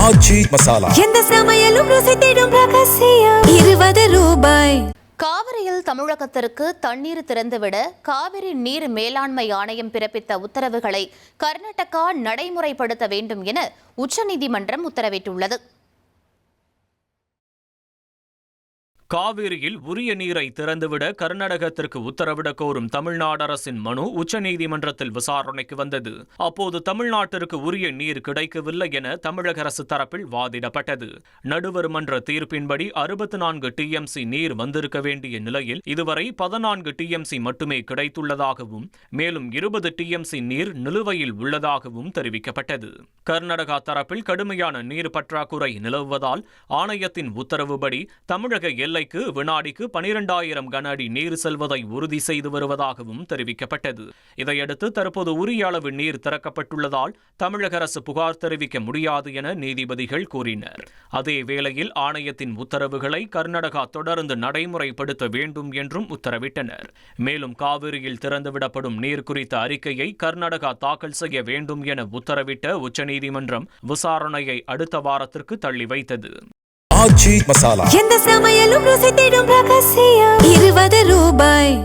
ஆச்சி மசாலா எந்த சமையலும் ருசி தேடும் ரகசியம் 20 ரூபாய். காவிரியில் தமிழகத்திற்கு தண்ணீர் திறந்துவிட காவிரி நீர் மேலாண்மை ஆணையம் பிறப்பித்த உத்தரவுகளை கர்நாடகா நடைமுறைப்படுத்த வேண்டும் என உச்சநீதிமன்றம் உத்தரவிட்டுள்ளது. காவிரியில் உரிய நீரை திறந்துவிட கர்நாடகத்திற்கு உத்தரவிடக் கோரும் தமிழ்நாடு அரசின் மனு உச்சநீதிமன்றத்தில் விசாரணைக்கு வந்தது. அப்போது தமிழ்நாட்டிற்கு உரிய நீர் கிடைக்கவில்லை என தமிழக அரசு தரப்பில் வாதிடப்பட்டது. நடுவர் மன்ற தீர்ப்பின்படி 64 TMC நீர் வந்திருக்க வேண்டிய நிலையில் இதுவரை 14 TMC மட்டுமே கிடைத்துள்ளதாகவும் மேலும் 20 TMC நீர் நிலுவையில் உள்ளதாகவும் தெரிவிக்கப்பட்டது. கர்நாடகா தரப்பில் கடுமையான நீர் பற்றாக்குறை நிலவுவதால் ஆணையத்தின் உத்தரவுபடி தமிழக எல்லைக்கு வினாடிக்கு 12,000 கன அடி நீர் செல்வதை உறுதி செய்து வருவதாகவும் தெரிவிக்கப்பட்டது. இதையடுத்து தற்போது உரிய அளவு நீர் திறக்கப்பட்டுள்ளதால் தமிழக அரசு புகார் தெரிவிக்க முடியாது என நீதிபதிகள் கூறினர். அதே வேளையில் ஆணையத்தின் உத்தரவுகளை கர்நாடகா தொடர்ந்து நடைமுறைப்படுத்த வேண்டும் என்றும் உத்தரவிட்டனர். மேலும் காவிரியில் திறந்துவிடப்படும் நீர் குறித்த அறிக்கையை கர்நாடகா தாக்கல் செய்ய வேண்டும் என உத்தரவிட்ட உச்சநீதிமன்றம் விசாரணையை அடுத்த வாரத்திற்கு தள்ளி வைத்தது. ஆச்சி மசாலா எந்த சமையலும் ருசி தேடும் ரகசியம் 20 ரூபாய்.